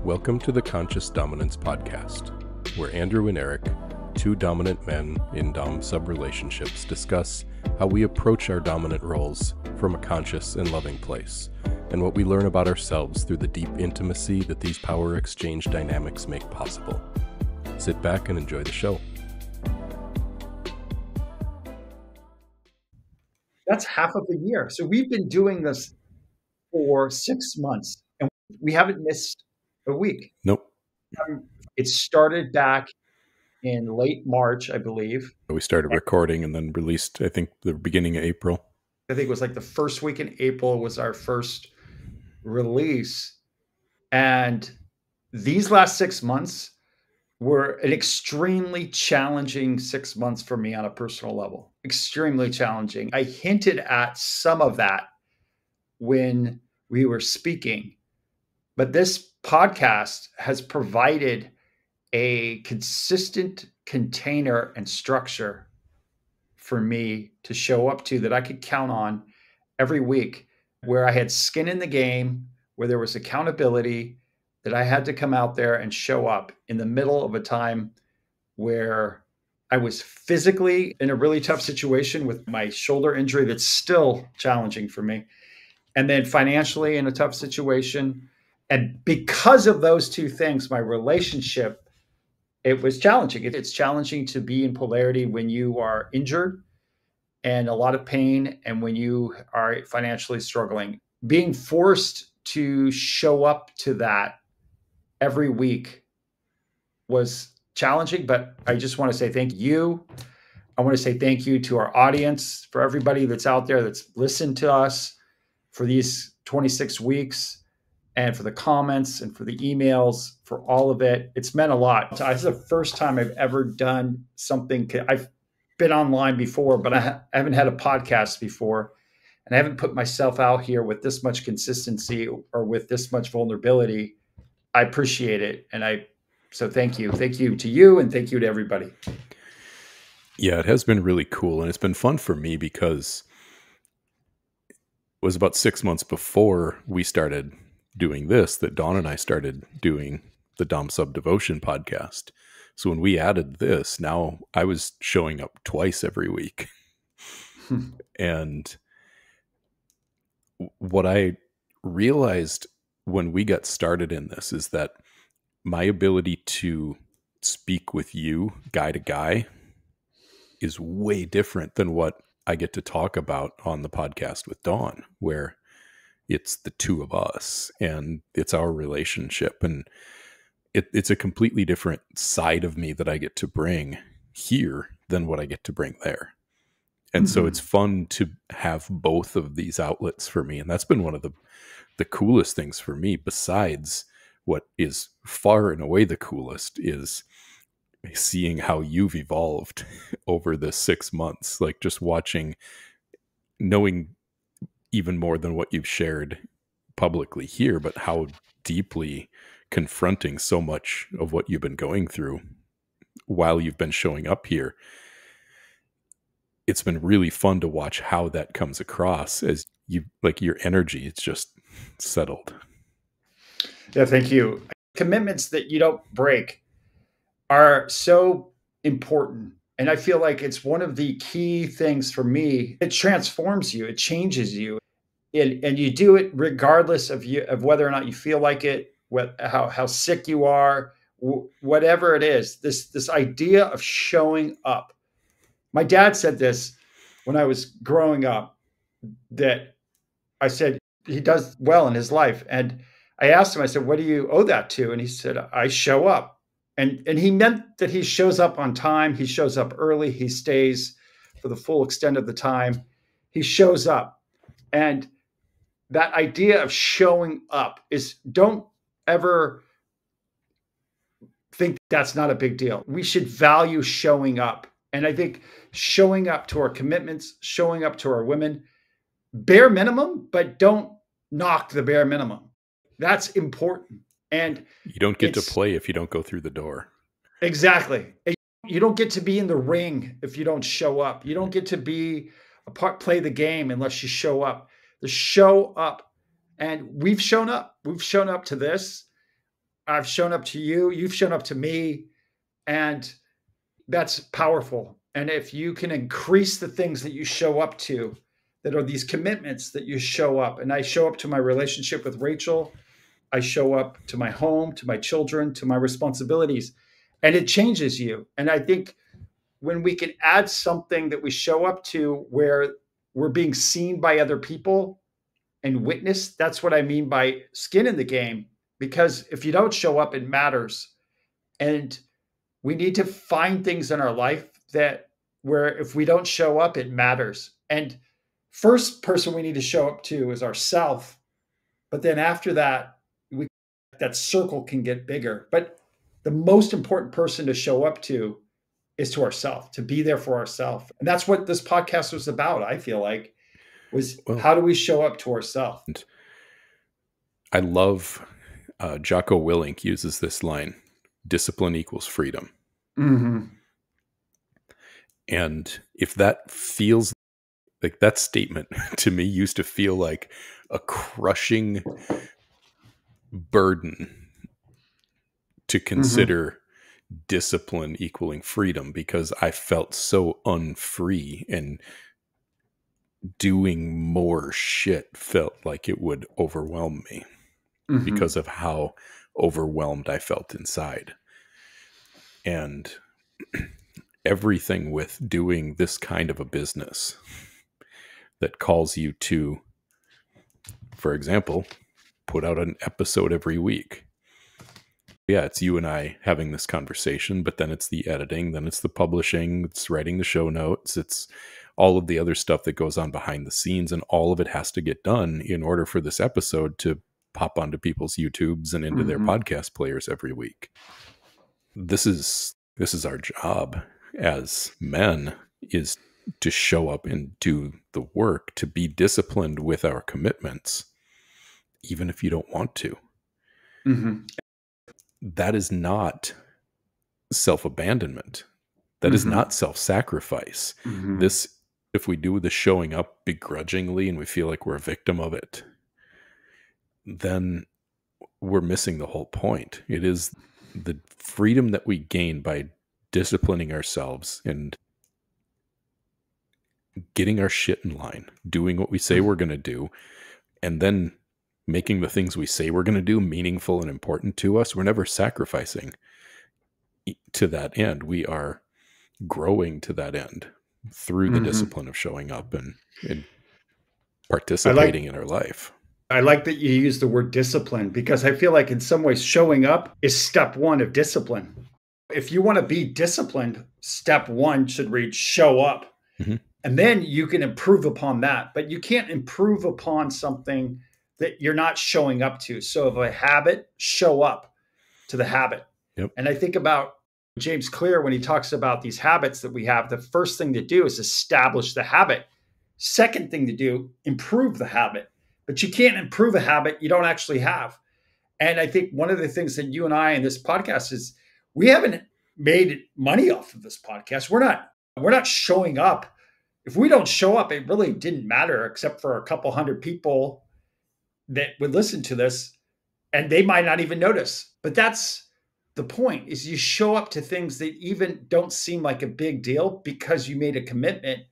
Welcome to the Conscious Dominance Podcast, where Andrew and Eric, two dominant men in dom-sub relationships, discuss how we approach our dominant roles from a conscious and loving place, and what we learn about ourselves through the deep intimacy that these power exchange dynamics make possible. Sit back and enjoy the show. That's half of the year. So we've been doing this for 6 months, and we haven't missed a week. Nope. It started back in late March, I believe. We started recording and then released, I think, the beginning of April. I think it was like the first week in April was our first release. And these last 6 months were an extremely challenging 6 months for me on a personal level. Extremely challenging. I hinted at some of that when we were speaking, but this podcast has provided a consistent container and structure for me to show up to that I could count on every week, where I had skin in the game, where there was accountability, that I had to come out there and show up in the middle of a time where I was physically in a really tough situation with my shoulder injury that's still challenging for me, and then financially in a tough situation. And because of those two things, my relationship, it was challenging. It's challenging to be in polarity when you are injured and a lot of pain, and when you are financially struggling. Being forced to show up to that every week was challenging, but I just want to say thank you. I want to say thank you to our audience, for everybody that's out there that's listened to us for these 26 weeks. And for the comments and for the emails, for all of it. It's meant a lot. This is the first time I've ever done something. I've been online before, but I haven't had a podcast before. And I haven't put myself out here with this much consistency or with this much vulnerability. I appreciate it. So thank you. Thank you to you, and thank you to everybody. Yeah, it has been really cool. And it's been fun for me because it was about 6 months before we started doing this that Dawn and I started doing the Dom Sub Devotion podcast. So when we added this, now I was showing up twice every week. And what I realized when we got started in this is that my ability to speak with you guy to guy is way different than what I get to talk about on the podcast with Dawn, where it's the two of us and it's our relationship. And it's a completely different side of me that I get to bring here than what I get to bring there. And so it's fun to have both of these outlets for me. And that's been one of the coolest things for me, besides what is far and away the coolest is seeing how you've evolved over the 6 months, like just watching, knowing even more than what you've shared publicly here, but how deeply confronting so much of what you've been going through while you've been showing up here. It's been really fun to watch how that comes across as you, like, your energy, it's just settled. Yeah, thank you. Commitments that you don't break are so important. And I feel like it's one of the key things for me. It transforms you. It changes you. And you do it regardless of whether or not you feel like it, how sick you are, whatever it is. This idea of showing up. My dad said this when I was growing up, that I said he does well in his life. And I asked him, I said, what do you owe that to? And he said, I show up. And he meant that he shows up on time. He shows up early. He stays for the full extent of the time. He shows up. And that idea of showing up is, don't ever think that's not a big deal. We should value showing up. And I think showing up to our commitments, showing up to our women, bare minimum, but don't knock the bare minimum. That's important. And you don't get to play if you don't go through the door. Exactly. You don't get to be in the ring if you don't show up. You don't get to be play the game unless you show up. The show up. And we've shown up. We've shown up to this. I've shown up to you, you've shown up to me, and that's powerful. And if you can increase the things that you show up to, that are these commitments that you show up, and I show up to my relationship with Rachel, I show up to my home, to my children, to my responsibilities, and it changes you. And I think when we can add something that we show up to where we're being seen by other people and witnessed, that's what I mean by skin in the game. Because if you don't show up, it matters. And we need to find things in our life that where if we don't show up, it matters. And first person we need to show up to is ourself. But then after that, that circle can get bigger. But the most important person to show up to is to ourselves, to be there for ourselves. And that's what this podcast was about, I feel like, was how do we show up to ourselves? I love Jocko Willink uses this line, discipline equals freedom. Mm-hmm. And if that feels like that statement to me used to feel like a crushing burden to consider discipline equaling freedom, because I felt so unfree, and doing more shit felt like it would overwhelm me because of how overwhelmed I felt inside. And everything with doing this kind of a business that calls you to, for example, put out an episode every week. Yeah, it's you and I having this conversation, but then it's the editing, then it's the publishing, it's writing the show notes, it's all of the other stuff that goes on behind the scenes, and all of it has to get done in order for this episode to pop onto people's YouTubes and into their podcast players every week. This is our job as men, is to show up and do the work, to be disciplined with our commitments, even if you don't want to. That is not self-abandonment. That is not self-sacrifice. This, if we do the showing up begrudgingly and we feel like we're a victim of it, then we're missing the whole point. It is the freedom that we gain by disciplining ourselves and getting our shit in line, doing what we say we're going to do, and then making the things we say we're going to do meaningful and important to us. We're never sacrificing to that end. We are growing to that end through the discipline of showing up and participating in our life. I like that you use the word discipline, because I feel like in some ways showing up is step one of discipline. If you want to be disciplined, step one should read show up. And then you can improve upon that. But you can't improve upon something that you're not showing up to. So if a habit, show up to the habit. And I think about James Clear when he talks about these habits that we have. The first thing to do is establish the habit. Second thing to do, improve the habit. But you can't improve a habit you don't actually have. And I think one of the things that you and I in this podcast is we haven't made money off of this podcast. We're not showing up. If we don't show up, it really didn't matter, except for a couple hundred people that would listen to this, and they might not even notice. But that's the point, is you show up to things that even don't seem like a big deal because you made a commitment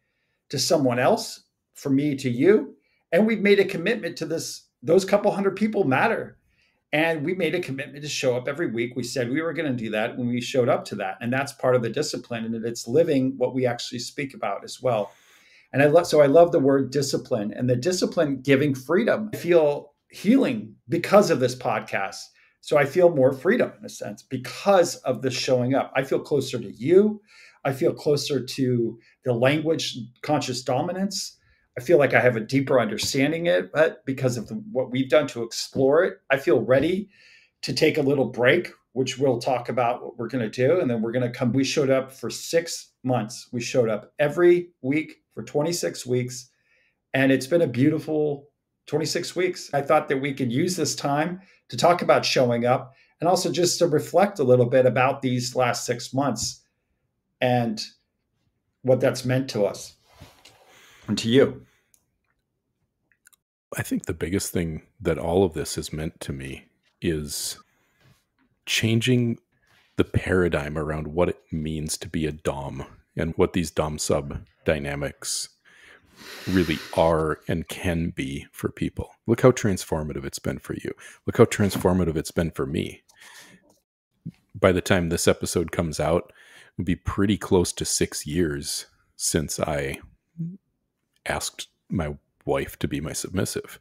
to someone else, from me to you. And we've made a commitment to this. Those couple hundred people matter. And we made a commitment to show up every week. We said we were going to do that when we showed up to that. And that's part of the discipline. And it's living what we actually speak about as well. And I love the word discipline, and the discipline giving freedom. I feel healing because of this podcast. So I feel more freedom in a sense because of the showing up. I feel closer to you. I feel closer to the language conscious dominance. I feel like I have a deeper understanding it, but because of what we've done to explore it, I feel ready to take a little break, which we'll talk about what we're going to do. And then we're going to come. We showed up for 6 months. We showed up every week for 26 weeks. And it's been a beautiful 26 weeks. I thought that we could use this time to talk about showing up, and also just to reflect a little bit about these last 6 months and what that's meant to us and to you. I think the biggest thing that all of this has meant to me is changing the paradigm around what it means to be a dom and what these dom sub dynamics really are and can be for people. Look how transformative it's been for you. Look how transformative it's been for me. By the time this episode comes out, it'll be pretty close to 6 years since I asked my wife to be my submissive,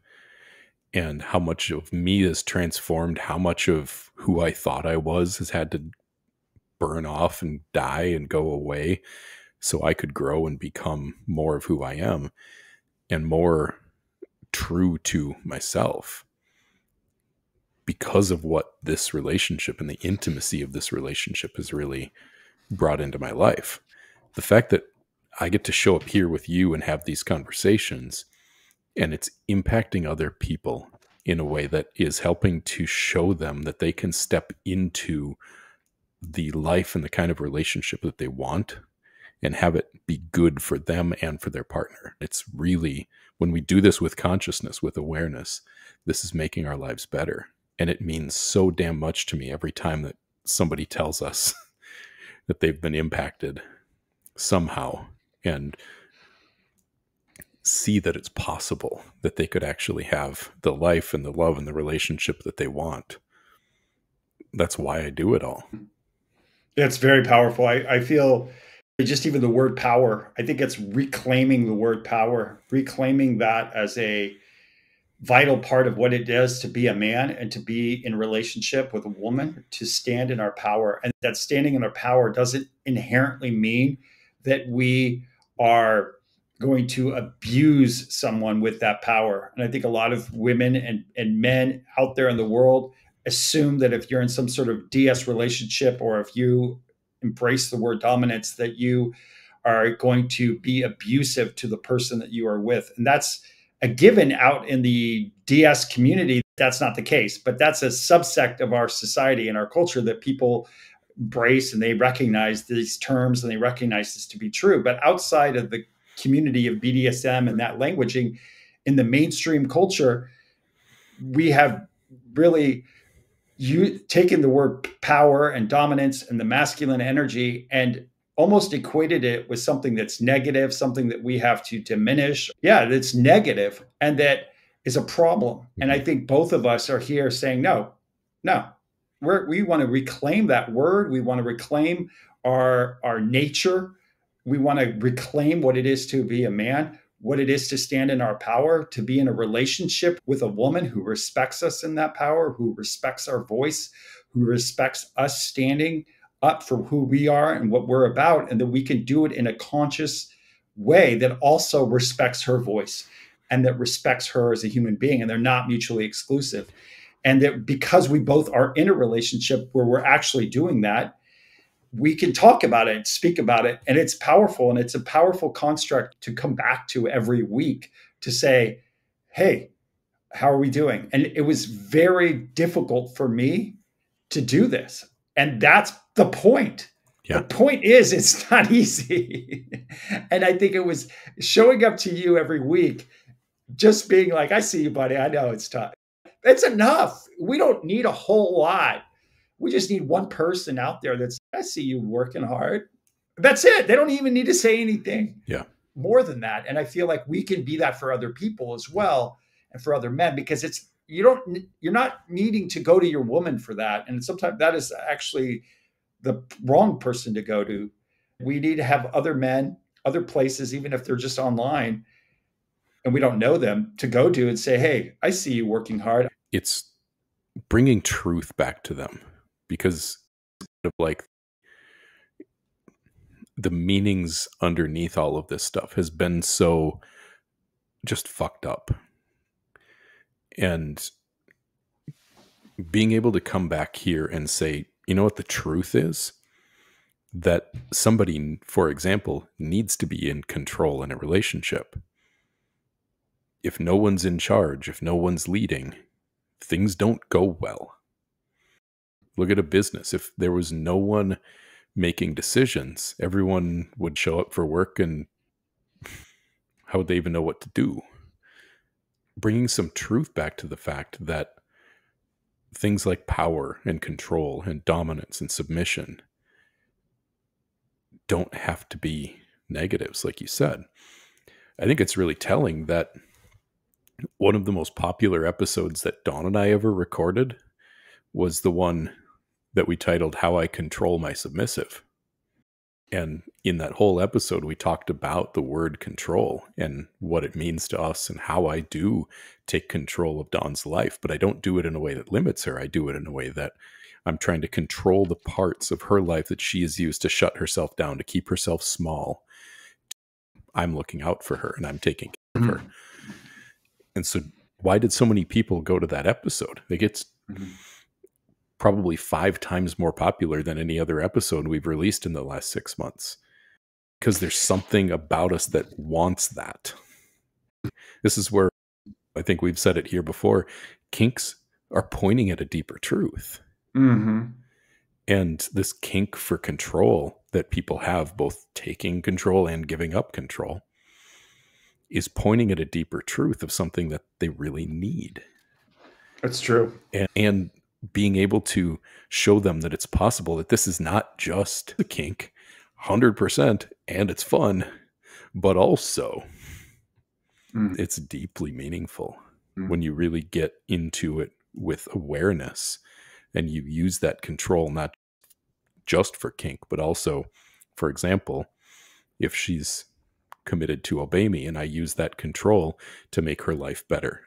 and how much of me is transformed, how much of who I thought I was has had to burn off and die and go away so I could grow and become more of who I am and more true to myself because of what this relationship and the intimacy of this relationship has really brought into my life. The fact that I get to show up here with you and have these conversations, and it's impacting other people in a way that is helping to show them that they can step into the life and the kind of relationship that they want and have it be good for them and for their partner. It's really, when we do this with consciousness, with awareness, this is making our lives better. And it means so damn much to me every time that somebody tells us that they've been impacted somehow and see that it's possible that they could actually have the life and the love and the relationship that they want. That's why I do it all. It's very powerful. I feel just even the word power, I think it's reclaiming the word power, reclaiming that as a vital part of what it is to be a man and to be in relationship with a woman, to stand in our power. And that standing in our power doesn't inherently mean that we are going to abuse someone with that power. And I think a lot of women and men out there in the world assume that if you're in some sort of DS relationship, or if you embrace the word dominance, that you are going to be abusive to the person that you are with. And that's a given out in the DS community. That's not the case, but that's a subsect of our society and our culture that people embrace, and they recognize these terms and they recognize this to be true. But outside of the community of BDSM and that languaging, in the mainstream culture, we have really taken the word power and dominance and the masculine energy and almost equated it with something that's negative, something that we have to diminish. Yeah, that's negative, and that is a problem. And I think both of us are here saying, no, we want to reclaim that word. We want to reclaim our nature. We want to reclaim what it is to be a man, what it is to stand in our power, to be in a relationship with a woman who respects us in that power, who respects our voice, who respects us standing up for who we are and what we're about, and that we can do it in a conscious way that also respects her voice and that respects her as a human being, and they're not mutually exclusive. And that because we both are in a relationship where we're actually doing that, we can talk about it, speak about it, and it's powerful. And it's a powerful construct to come back to every week to say, hey, how are we doing? And it was very difficult for me to do this. And that's the point. Yeah. The point is, it's not easy. And I think it was showing up to you every week, just being like, I see you, buddy. I know it's tough. It's enough. We don't need a whole lot. We just need one person out there that's, I see you working hard. That's it. They don't even need to say anything more than that. And I feel like we can be that for other people as well, and for other men, because you're not needing to go to your woman for that. And sometimes that is actually the wrong person to go to. We need to have other men, other places, even if they're just online and we don't know them, to go to and say, hey, I see you working hard. It's bringing truth back to them, because of like the meanings underneath all of this stuff has been so just fucked up. And being able to come back here and say, you know what the truth is? That somebody, for example, needs to be in control in a relationship. If no one's in charge, if no one's leading, things don't go well. Look at a business. If there was no one making decisions, everyone would show up for work, and how would they even know what to do? Bringing some truth back to the fact that things like power and control and dominance and submission don't have to be negatives, like you said. I think it's really telling that one of the most popular episodes that Dawn and I ever recorded was the one that we titled How I Control My Submissive. And in that whole episode, we talked about the word control and what it means to us and how I do take control of Dawn's life. But I don't do it in a way that limits her. I do it in a way that I'm trying to control the parts of her life that she has used to shut herself down, to keep herself small. I'm looking out for her and I'm taking care of her. And so why did so many people go to that episode? It gets probably 5 times more popular than any other episode we've released in the last 6 months, because there's something about us that wants that. This is where I think we've said it here before. Kinks are pointing at a deeper truth. And this kink for control that people have, both taking control and giving up control, is pointing at a deeper truth of something that they really need. That's true. And being able to show them that it's possible, that this is not just a kink 100% and it's fun, but also it's deeply meaningful when you really get into it with awareness and you use that control not just for kink, but also, for example, if she's committed to obey me and I use that control to make her life better.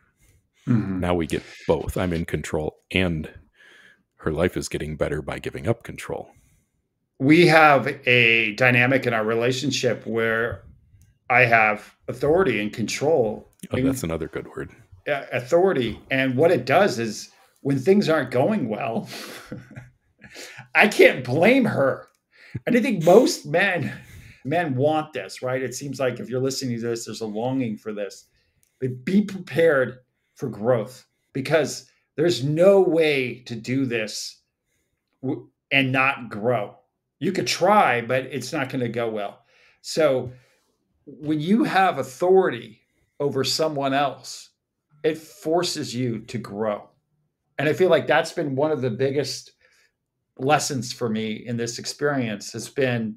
Now we get both. I'm in control and her life is getting better by giving up control. We have a dynamic in our relationship where I have authority and control. Oh, that's another good word. Authority. And what it does is when things aren't going well, I can't blame her. And I think most men want this, right? It seems like if you're listening to this, there's a longing for this. But be prepared for growth, because there's no way to do this and not grow. You could try, but it's not going to go well. So when you have authority over someone else, it forces you to grow. And I feel like that's been one of the biggest lessons for me in this experience, has been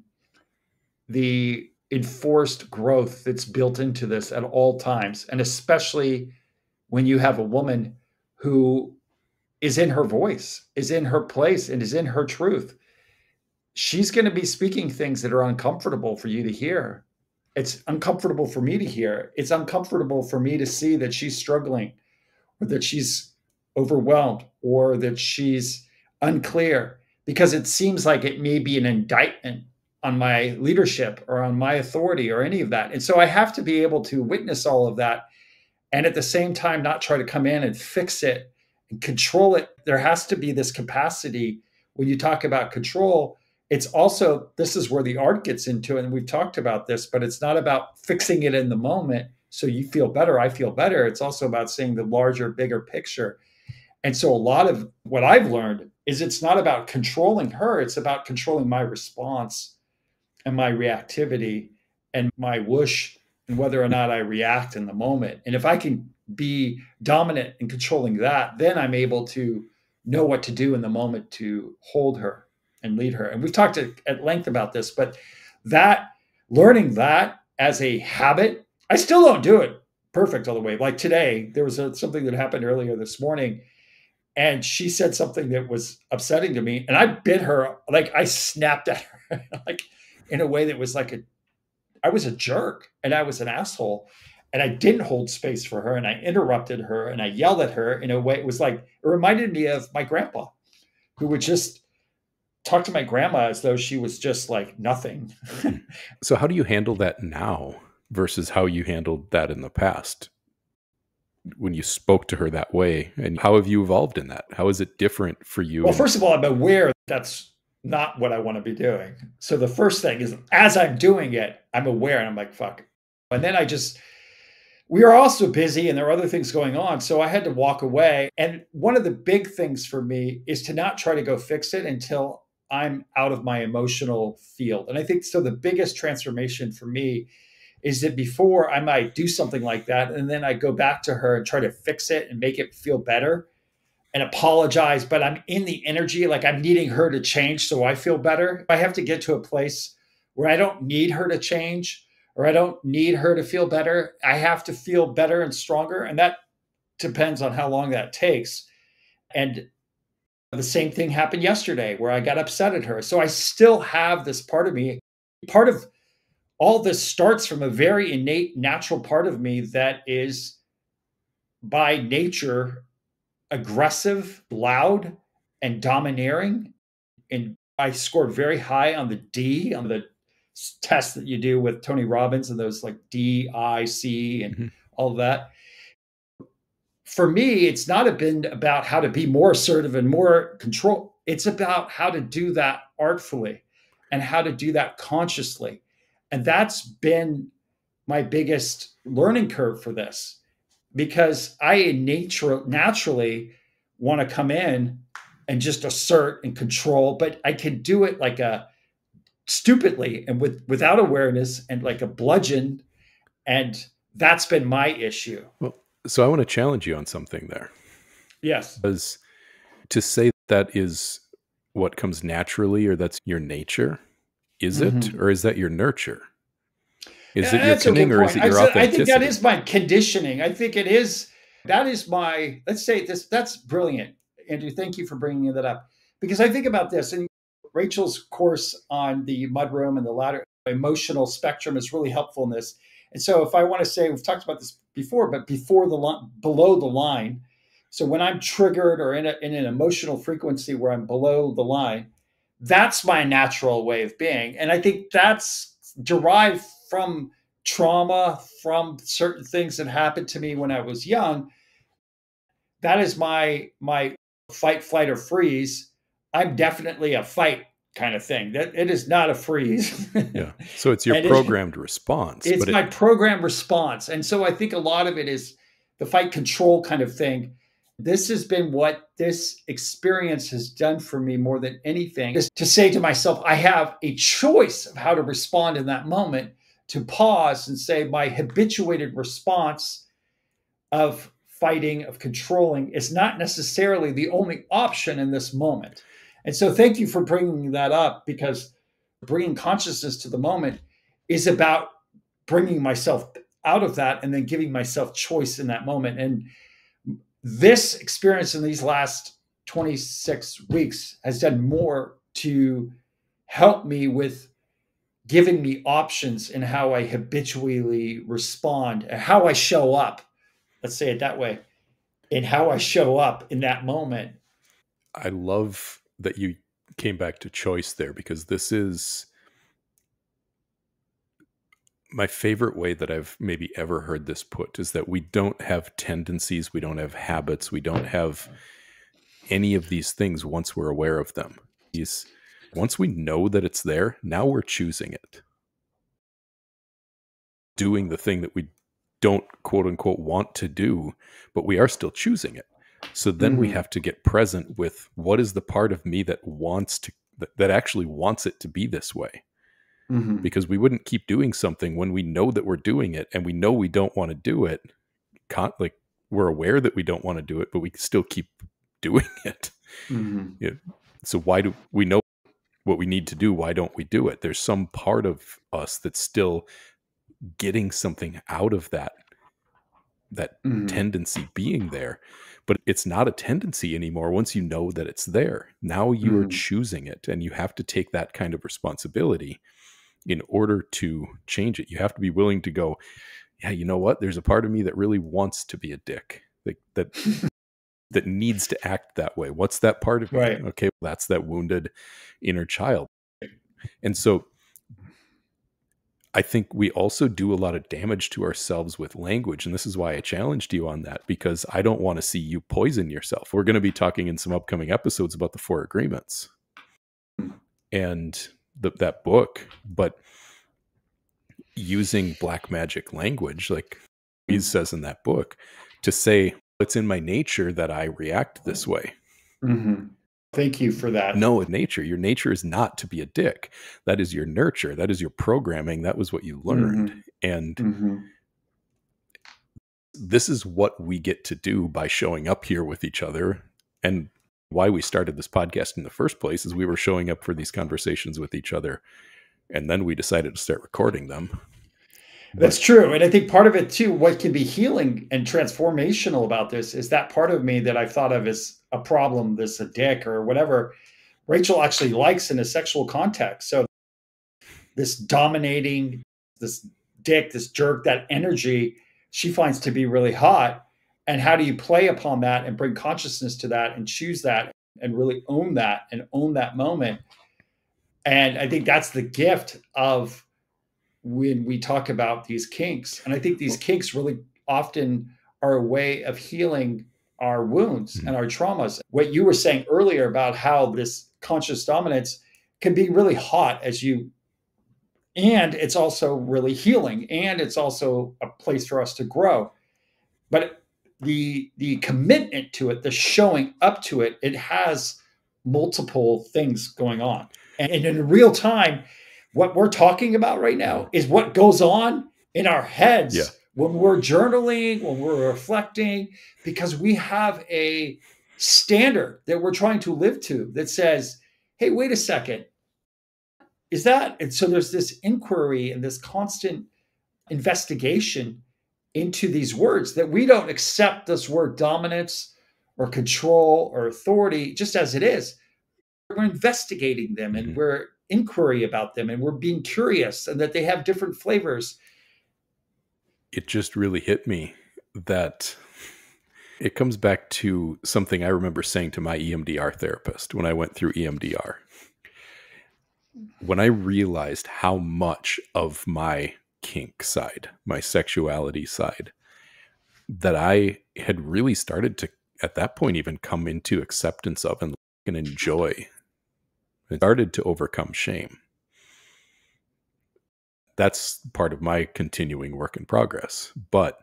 the enforced growth that's built into this at all times. And especially when you have a woman who is in her voice, is in her place, and is in her truth. She's going to be speaking things that are uncomfortable for you to hear. It's uncomfortable for me to hear. It's uncomfortable for me to see that she's struggling, or that she's overwhelmed, or that she's unclear, because it seems like it may be an indictment on my leadership or on my authority or any of that. And so I have to be able to witness all of that, and at the same time not try to come in and fix it and control it. There has to be this capacity. When you talk about control, it's also, this is where the art gets into it, and we've talked about this, but it's not about fixing it in the moment so you feel better, I feel better. It's also about seeing the larger, bigger picture. And so a lot of what I've learned is it's not about controlling her, it's about controlling my response and my reactivity and my whoosh, and whether or not I react in the moment. And if I can be dominant in controlling that, then I'm able to know what to do in the moment to hold her and lead her. And we've talked at length about this, but that, learning that as a habit, I still don't do it perfect all the way. Like today, there was something that happened earlier this morning, and she said something that was upsetting to me, and I bit her, like I snapped at her, like in a way that was like I was a jerk and I was an asshole, and I didn't hold space for her, and I interrupted her and I yelled at her in a way. It was like, it reminded me of my grandpa, who would just talk to my grandma as though she was just like nothing. So how do you handle that now versus how you handled that in the past when you spoke to her that way? And how have you evolved in that? How is it different for you? Well, first of all, I'm aware that's not what I want to be doing. So the first thing is, as I'm doing it, I'm aware, and I'm like, fuck. And then we are also busy and there are other things going on. So I had to walk away. And one of the big things for me is to not try to go fix it until I'm out of my emotional field. And I think so the biggest transformation for me is that before I might do something like that, and then I go back to her and try to fix it and make it feel better, and apologize, but I'm in the energy, like I'm needing her to change so I feel better. I have to get to a place where I don't need her to change or I don't need her to feel better. I have to feel better and stronger. And that depends on how long that takes. And the same thing happened yesterday where I got upset at her. So I still have this part of me. Part of all this starts from a very innate, natural part of me that is by nature aggressive, loud, and domineering. And I scored very high on the D on the test that you do with Tony Robbins and those like DIC and Mhm. all of that. For me, it's not been about how to be more assertive and more control. It's about how to do that artfully and how to do that consciously. And that's been my biggest learning curve for this because I naturally want to come in and just assert and control, but I can do it like a stupidly and without awareness and like a bludgeon. And that's been my issue. Well, so I want to challenge you on something there. Yes. Because to say that is what comes naturally or that's your nature, is it? Or is that your nurture? Is it your That's a good cunning or is point. it your I think that authenticity? is my conditioning. I think it is. That is my. Let's say this. That's brilliant, Andrew. Thank you for bringing that up because I think about this. And Rachel's course on the mudroom and the ladder emotional spectrum is really helpful in this. And so, if I want to say, we've talked about this before, but before the line, below the line. So when I'm triggered or in an emotional frequency where I'm below the line, that's my natural way of being, and I think that's derived from trauma, from certain things that happened to me when I was young. That is my fight, flight, or freeze. I'm definitely a fight kind of thing. That it is not a freeze. Yeah. So it's your And programmed response, it's but my program response. And so I think a lot of it is the fight control kind of thing. This has been what this experience has done for me more than anything is to say to myself, I have a choice of how to respond in that moment, to pause and say, my habituated response of fighting, of controlling, is not necessarily the only option in this moment. And so thank you for bringing that up because bringing consciousness to the moment is about bringing myself out of that and then giving myself choice in that moment. And this experience in these last 26 weeks has done more to help me with giving me options in how I habitually respond and how I show up. Let's say it that way. And how I show up in that moment. I love that you came back to choice there because this is my favorite way that I've maybe ever heard this put is that we don't have tendencies, we don't have habits, we don't have any of these things once we're aware of them. Once we know that it's there, now we're choosing it. Doing the thing that we don't quote unquote want to do, but we are still choosing it. So then we have to get present with what is the part of me that wants to, that actually wants it to be this way. Because we wouldn't keep doing something when we know that we're doing it and we know we don't want to do it. Like we're aware that we don't want to do it, but we still keep doing it. Yeah. So why do we know what we need to do? Why don't we do it? There's some part of us that's still getting something out of that tendency being there, but it's not a tendency anymore. Once you know that it's there, now you are choosing it, and you have to take that kind of responsibility in order to change it. You have to be willing to go, yeah, you know what? There's a part of me that really wants to be a dick, that needs to act that way. What's that part of me? Right. Okay, well, that's that wounded inner child. And so I think we also do a lot of damage to ourselves with language. And this is why I challenged you on that, because I don't want to see you poison yourself. We're going to be talking in some upcoming episodes about the 4 agreements and that book, but using black magic language, like he says in that book, to say it's in my nature that I react this way. Thank you for that. No, nature. Your nature is not to be a dick. That is your nurture. That is your programming. That was what you learned. And this is what we get to do by showing up here with each other And why we started this podcast in the first place is we were showing up for these conversations with each other, and then we decided to start recording them. That's true. And I think part of it too, what can be healing and transformational about this is that part of me that I've thought of as a problem, this a dick or whatever, Rachel actually likes in a sexual context. So this dominating, this dick, this jerk, that energy she finds to be really hot. And how do you play upon that and bring consciousness to that and choose that and really own that and own that moment? And I think that's the gift of when we talk about these kinks. And I think these kinks really often are a way of healing our wounds and our traumas. What you were saying earlier about how this conscious dominance can be really hot and it's also really healing, and it's also a place for us to grow. But the commitment to it, the showing up to it, it has multiple things going on. And in real time, what we're talking about right now is what goes on in our heads when we're journaling, when we're reflecting, because we have a standard that we're trying to live to that says, hey, wait a second. Is that? And so there's this inquiry and this constant investigation into these words that we don't accept this word dominance or control or authority just as it is. We're investigating them and we're inquiry about them and we're being curious and that they have different flavors. It just really hit me that it comes back to something I remember saying to my EMDR therapist when I went through EMDR. When I realized how much of my kink side, my sexuality side, that I had really started to, at that point, even come into acceptance of and enjoy, and started to overcome shame. That's part of my continuing work in progress. But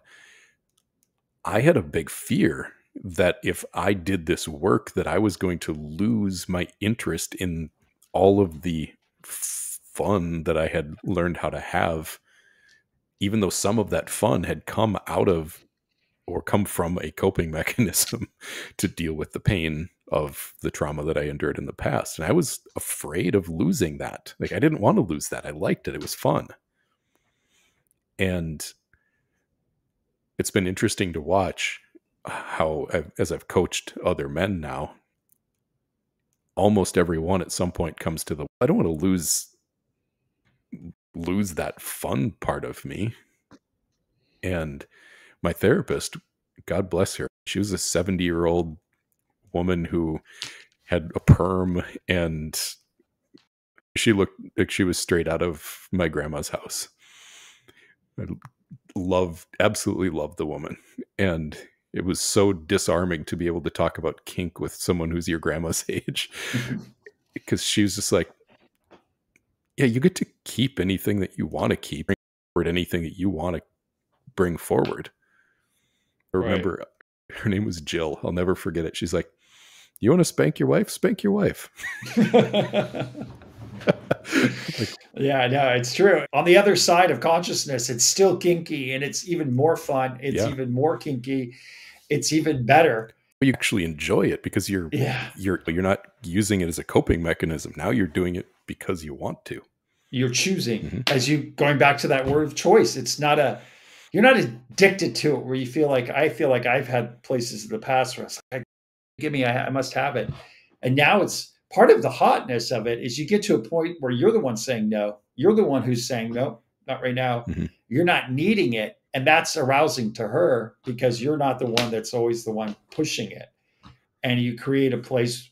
I had a big fear that if I did this work, that I was going to lose my interest in all of the fun that I had learned how to have, even though some of that fun had come out of or come from a coping mechanism to deal with the pain of the trauma that I endured in the past. And I was afraid of losing that. Like, I didn't want to lose that. I liked it. It was fun. And it's been interesting to watch how, as I've coached other men now, almost everyone at some point comes to I don't want to lose that fun part of me. And my therapist, God bless her, she was a 70-year-old woman who had a perm, and she looked like she was straight out of my grandma's house. I absolutely loved the woman. And it was so disarming to be able to talk about kink with someone who's your grandma's age. Because she was just like, yeah, you get to keep anything that you want to keep, bring forward anything that you want to bring forward. I remember her name was Jill. I'll never forget it. She's like, you want to spank your wife? Spank your wife. Yeah, no, it's true. On the other side of consciousness, it's still kinky and it's even more fun. It's even more kinky. It's even better. You actually enjoy it because you're not using it as a coping mechanism. Now you're doing it because you want to. You're choosing as you going back to that word of choice. It's not you're not addicted to it where you feel like, I feel like I've had places in the past where it's like, give me, I must have it. And now it's part of the hotness of it is you get to a point where you're the one saying no. You're the one who's saying, no, not right now. You're not needing it. And that's arousing to her because you're not the one that's always the one pushing it. And you create a place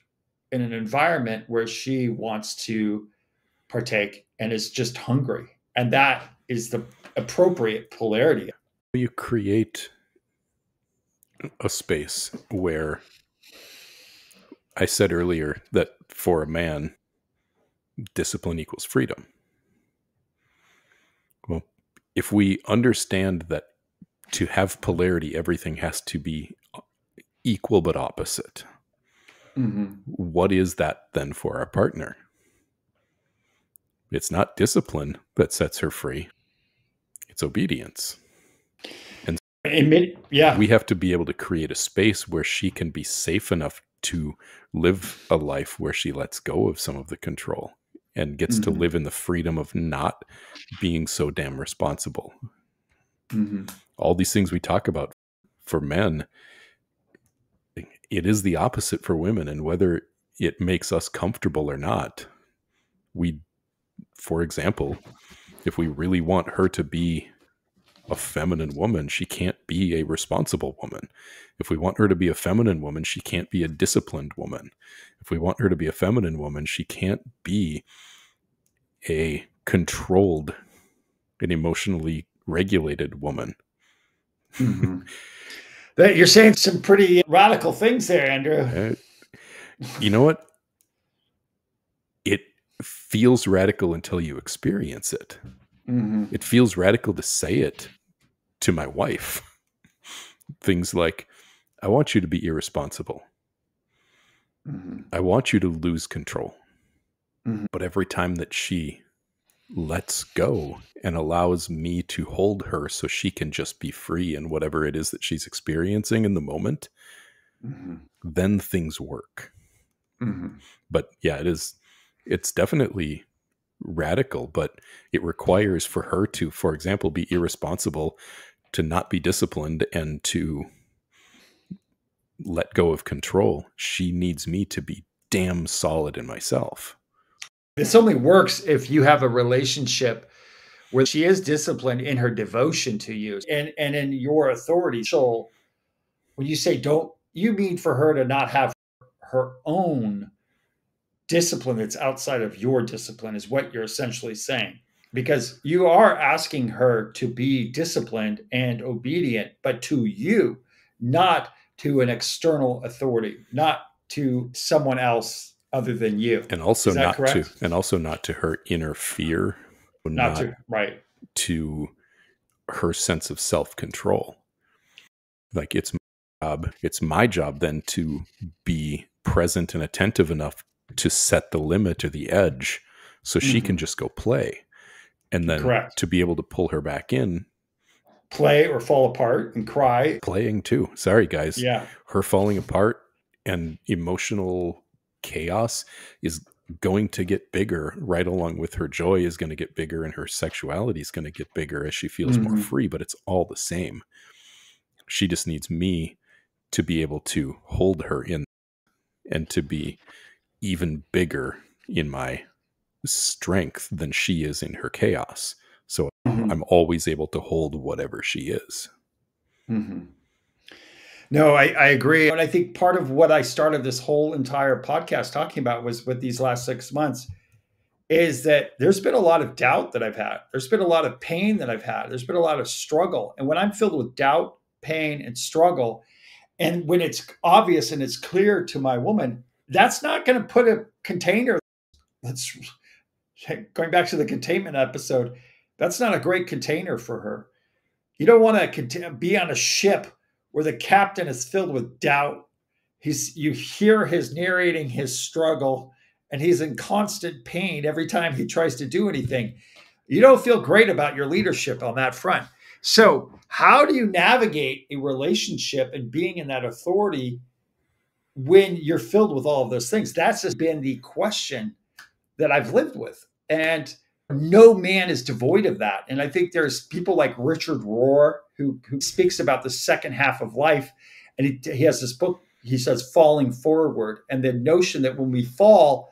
in an environment where she wants to partake and is just hungry. And that is the appropriate polarity. You create a space where I said earlier that for a man, discipline equals freedom. Well, if we understand that to have polarity, everything has to be equal but opposite. What is that then for our partner? It's not discipline that sets her free. It's obedience. And we have to be able to create a space where she can be safe enough to live a life where she lets go of some of the control and gets to live in the freedom of not being so damn responsible. All these things we talk about for men, it is the opposite for women. And whether it makes us comfortable or not, for example, if we really want her to be a feminine woman, she can't be a responsible woman. If we want her to be a feminine woman, she can't be a disciplined woman. If we want her to be a feminine woman, she can't be a controlled and emotionally regulated woman. You're saying some pretty radical things there, Andrew. You know what? It feels radical until you experience it. It feels radical to say it to my wife. Things like, I want you to be irresponsible. I want you to lose control. But every time that she lets go and allows me to hold her so she can just be free in whatever it is that she's experiencing in the moment, then things work. But yeah, it's definitely radical, but it requires for her to, for example, be irresponsible, to not be disciplined, and to let go of control. She needs me to be damn solid in myself. This only works if you have a relationship where she is disciplined in her devotion to you and in your authority. So when you say don't, you mean for her to not have her own discipline that's outside of your discipline is what you're essentially saying. Because you are asking her to be disciplined and obedient, but to you, not to an external authority, not to someone else other than you. And also not correct? not to her inner fear, Not to, right. to her sense of self-control. Like it's my job then to be present and attentive enough to set the limit or the edge so she can just go play. And then to be able to pull her back in. Play or fall apart and cry. Playing too. Sorry, guys. Yeah. Her falling apart and emotional chaos is going to get bigger right along with her joy is going to get bigger, and her sexuality is going to get bigger as she feels more free, but it's all the same. She just needs me to be able to hold her in and to be even bigger in my strength than she is in her chaos. So I'm always able to hold whatever she is. No, I agree. And I think part of what I started this whole entire podcast talking about was with these last 6 months is that there's been a lot of doubt that I've had. There's been a lot of pain that I've had. There's been a lot of struggle. And when I'm filled with doubt, pain, and struggle, and when it's obvious and it's clear to my woman, that's not going to put a container. That's going back to the containment episode. That's not a great container for her. You don't want to be on a ship where the captain is filled with doubt. You hear his narrating his struggle, and he's in constant pain every time he tries to do anything. You don't feel great about your leadership on that front. So how do you navigate a relationship and being in that authority when you're filled with all of those things? That's just been the question that I've lived with. And no man is devoid of that. And I think there's people like Richard Rohr who speaks about the second half of life. And he has this book, he says, Falling Forward. And the notion that when we fall,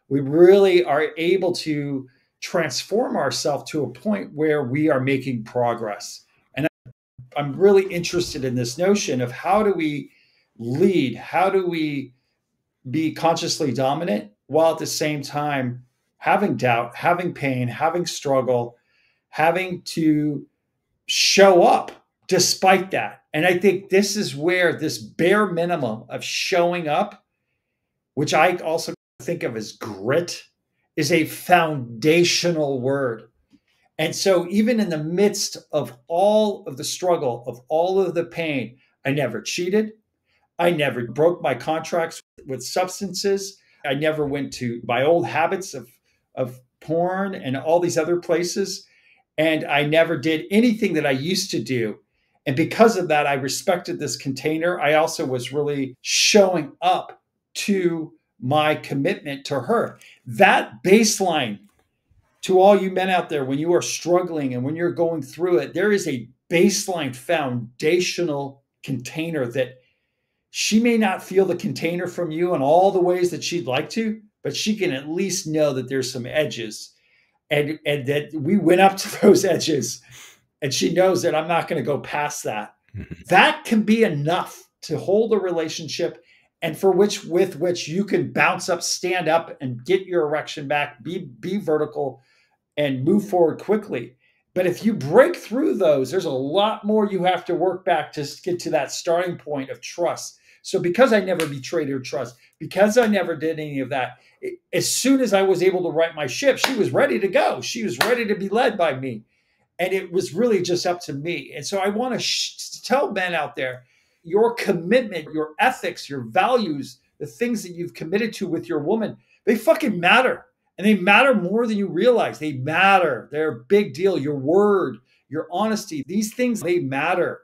we really are able to transform ourselves to a point where we are making progress. And I'm really interested in this notion of how do we lead? How do we be consciously dominant while at the same time having doubt, having pain, having struggle, having to show up despite that? And I think this is where this bare minimum of showing up, which I also think of as grit, is a foundational word. And so even in the midst of all of the struggle, of all of the pain, I never cheated. I never broke my contracts with substances. I never went to my old habits of porn and all these other places. And I never did anything that I used to do. And because of that, I respected this container. I also was really showing up to my commitment to her. That baseline, to all you men out there, when you are struggling and when you're going through it, there is a baseline foundational container that she may not feel the container from you in all the ways that she'd like to, but she can at least know that there's some edges, and that we went up to those edges, and she knows that I'm not going to go past that. That can be enough to hold a relationship, and with which you can bounce up, stand up, and get your erection back, be vertical, and move forward quickly. But if you break through those, there's a lot more you have to work back to get to that starting point of trust. So because I never betrayed her trust, because I never did any of that, as soon as I was able to right my ship, she was ready to go. She was ready to be led by me. And it was really just up to me. And so I want to tell men out there, your commitment, your ethics, your values, the things that you've committed to with your woman, they fucking matter. And they matter more than you realize. They matter. They're a big deal. Your word, your honesty, these things, they matter.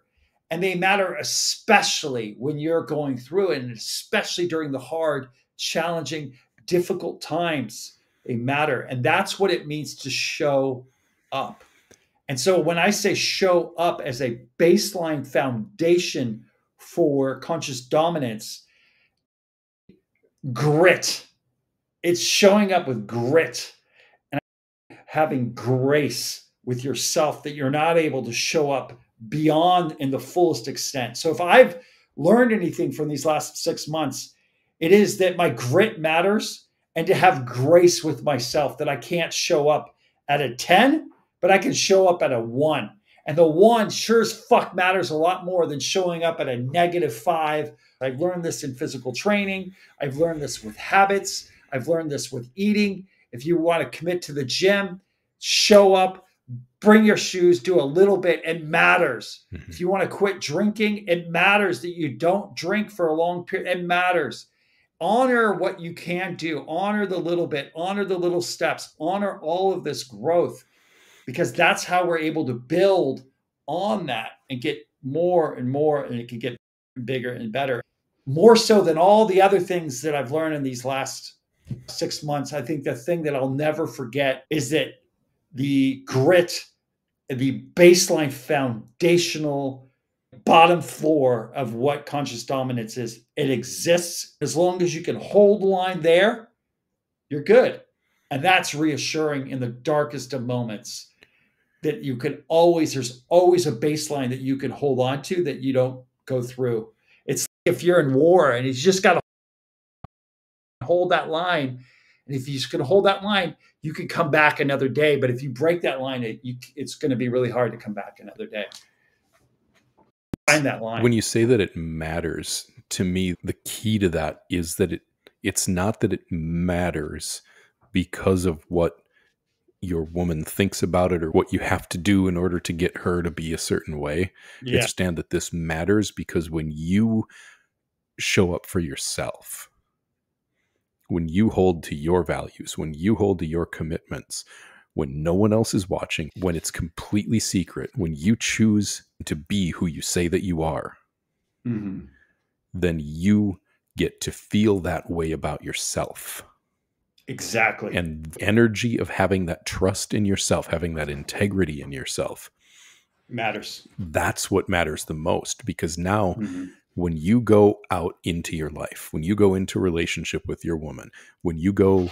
And they matter especially when you're going through it, and especially during the hard, challenging, difficult times. They matter. And that's what it means to show up. And so when I say show up as a baseline foundation for conscious dominance, grit. It's showing up with grit and having grace with yourself that you're not able to show up beyond in the fullest extent. So if I've learned anything from these last 6 months, it is that my grit matters, and to have grace with myself, that I can't show up at a 10, but I can show up at a 1. And the 1 sure as fuck matters a lot more than showing up at a -5. I've learned this in physical training. I've learned this with habits. I've learned this with eating. If you want to commit to the gym, show up, bring your shoes, do a little bit. It matters. If you want to quit drinking, it matters that you don't drink for a long period. It matters. Honor what you can do. Honor the little bit. Honor the little steps. Honor all of this growth, because that's how we're able to build on that and get more and more, and it can get bigger and better. More so than all the other things that I've learned in these last 6 months. I think the thing that I'll never forget is that the grit, the baseline foundational bottom floor of what conscious dominance is, it exists. As long as you can hold the line there, you're good. And that's reassuring in the darkest of moments, that you can always, there's always a baseline that you can hold on to, that you don't go through. It's like if you're in war and you just got to hold that line. And if you just can hold that line, you can come back another day. But if you break that line, it's going to be really hard to come back another day. Find that line. When you say that it matters, to me, the key to that is that it's not that it matters because of what your woman thinks about it or what you have to do in order to get her to be a certain way. Yeah. Understand that this matters because when you show up for yourself, when you hold to your values, when you hold to your commitments, when no one else is watching, when it's completely secret, when you choose to be who you say that you are, then you get to feel that way about yourself. Exactly. And the energy of having that trust in yourself, having that integrity in yourself matters. That's what matters the most, because now when you go out into your life, when you go into a relationship with your woman, when you go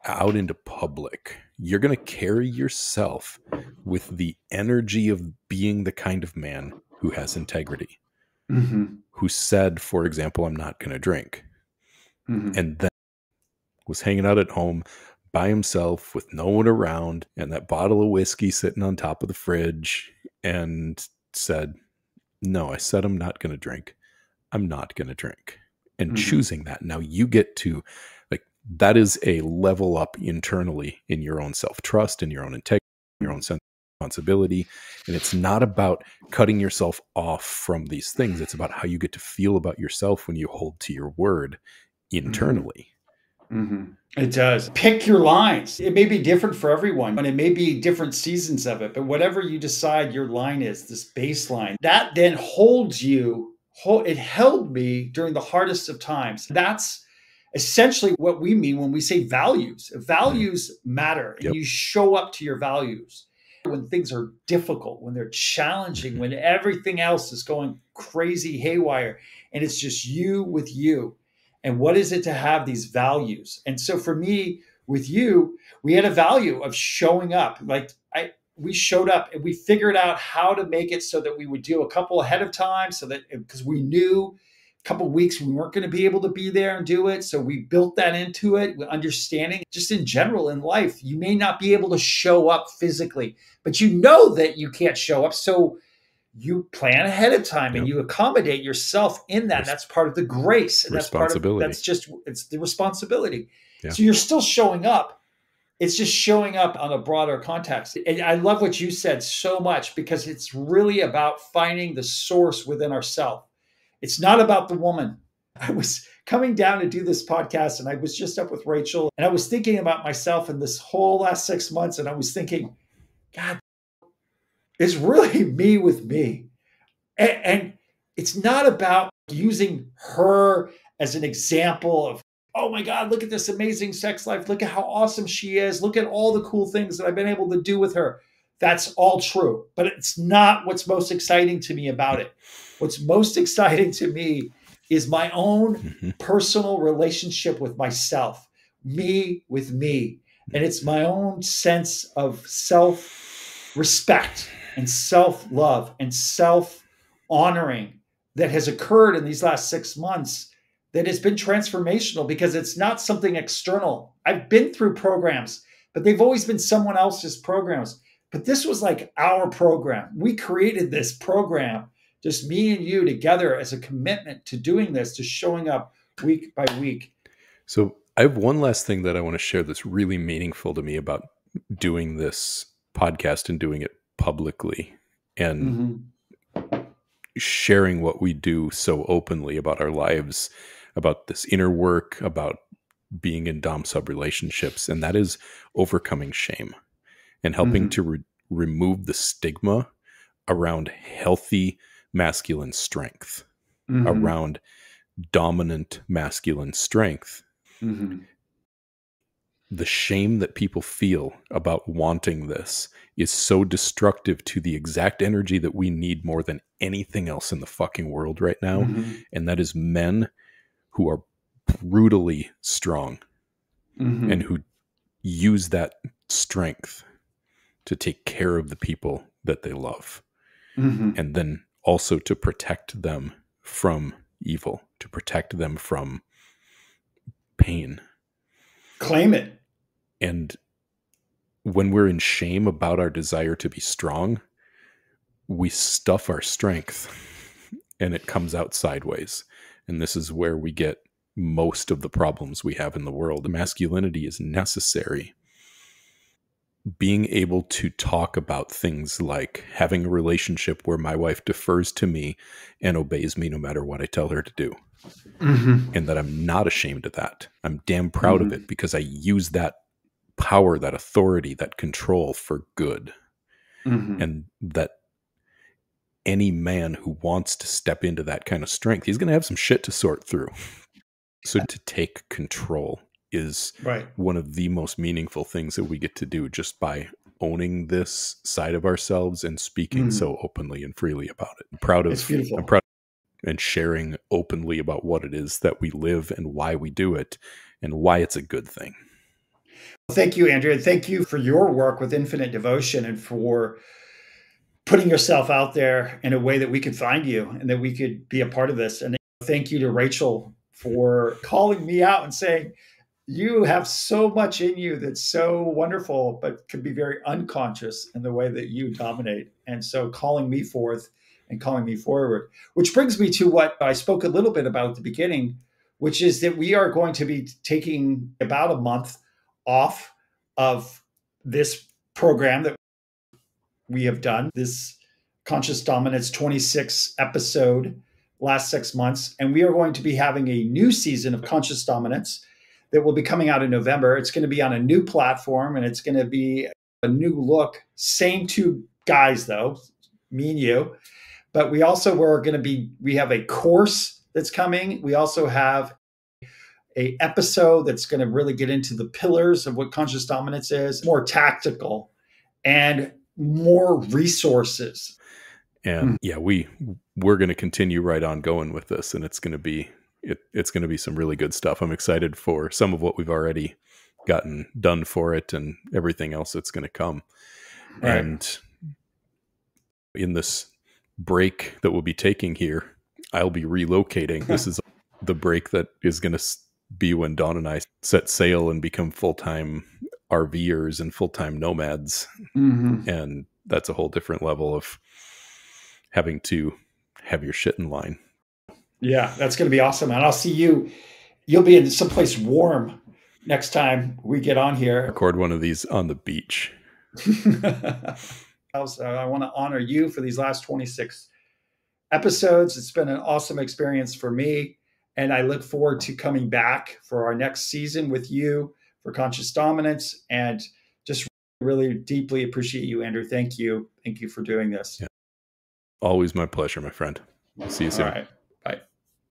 out into public, you're going to carry yourself with the energy of being the kind of man who has integrity, who said, for example, I'm not going to drink. And then was hanging out at home by himself with no one around and that bottle of whiskey sitting on top of the fridge and said, no, I said, I'm not going to drink. I'm not going to drink. And choosing that. Now you get to, like, that is a level up internally in your own self-trust, in your own integrity, your own sense of responsibility. And it's not about cutting yourself off from these things. It's about how you get to feel about yourself when you hold to your word internally. It does. Pick your lines. It may be different for everyone, and it may be different seasons of it, but whatever you decide your line is, this baseline, that then holds you. It held me during the hardest of times. That's essentially what we mean when we say values. Values matter, and Yep. you show up to your values when things are difficult, when they're challenging, when everything else is going crazy haywire, and it's just you with you. And what is it to have these values? And so for me, with you, we had a value of showing up. We showed up and we figured out how to make it so that we would do a couple ahead of time, so that because we knew a couple of weeks we weren't going to be able to be there and do it. So we built that into it, understanding just in general in life, you may not be able to show up physically, but you know that you can't show up. So you plan ahead of time and you accommodate yourself in that. And that's part of the grace. And it's the responsibility. Yeah. So you're still showing up. It's just showing up on a broader context. And I love what you said so much, because it's really about finding the source within ourselves. It's not about the woman. I was coming down to do this podcast, and I was just up with Rachel, and I was thinking about myself in this whole last 6 months. And I was thinking, God, it's really me with me. And it's not about using her as an example of, oh my God, look at this amazing sex life. Look at how awesome she is. Look at all the cool things that I've been able to do with her. That's all true, but it's not what's most exciting to me about it. What's most exciting to me is my own personal relationship with myself, me with me. And it's my own sense of self-respect and self-love and self-honoring that has occurred in these last 6 months, that has been transformational, because it's not something external. I've been through programs, but they've always been someone else's programs. But this was like our program. We created this program, just me and you together, as a commitment to doing this, to showing up week by week. So I have one last thing that I want to share that's really meaningful to me about doing this podcast and doing it publicly, and sharing what we do so openly about our lives, about this inner work, about being in dom-sub relationships. And that is overcoming shame and helping to remove the stigma around healthy masculine strength, around dominant masculine strength. The shame that people feel about wanting this is so destructive to the exact energy that we need more than anything else in the fucking world right now. And that is men who are brutally strong and who use that strength to take care of the people that they love. And then also to protect them from evil, to protect them from pain. Claim it. And when we're in shame about our desire to be strong, we stuff our strength and it comes out sideways. And this is where we get most of the problems we have in the world. Masculinity is necessary. Being able to talk about things like having a relationship where my wife defers to me and obeys me no matter what I tell her to do. And that I'm not ashamed of that. I'm damn proud of it, because I use that power, that authority, that control for good. And that any man who wants to step into that kind of strength, he's going to have some shit to sort through. So to take control is one of the most meaningful things that we get to do, just by owning this side of ourselves and speaking so openly and freely about it. I'm proud and sharing openly about what it is that we live and why we do it and why it's a good thing. Thank you, Andrea. Thank you for your work with Infinite Devotion and for putting yourself out there in a way that we could find you and that we could be a part of this. And thank you to Rachel for calling me out and saying, you have so much in you that's so wonderful, but can be very unconscious in the way that you dominate. And so calling me forth and calling me forward, which brings me to what I spoke a little bit about at the beginning, which is that we are going to be taking about a month off of this program that we have done, this Conscious Dominance 26 episode last 6 months. And we are going to be having a new season of Conscious Dominance that will be coming out in November. It's going to be on a new platform, and it's going to be a new look. Same two guys, though, me and you. But we also we have a course that's coming. We also have a episode that's going to really get into the pillars of what conscious dominance is, more tactical and more resources. And yeah, we're going to continue right on going with this, and it's going to be it's going to be some really good stuff. I'm excited for some of what we've already gotten done for it and everything else that's going to come. Right. And in this break that we'll be taking here, I'll be relocating. This is the break that is going to be when Dawn and I set sail and become full-time RVers and full-time nomads. Mm-hmm. And that's a whole different level of having to have your shit in line. Yeah, that's going to be awesome. And I'll see you. You'll be in someplace warm next time we get on here. Record one of these on the beach. Also, I want to honor you for these last 26 episodes. It's been an awesome experience for me. And I look forward to coming back for our next season with you for Conscious Dominance. And just really deeply appreciate you, Andrew. Thank you. Thank you for doing this. Yeah. Always my pleasure, my friend. See you soon. All right.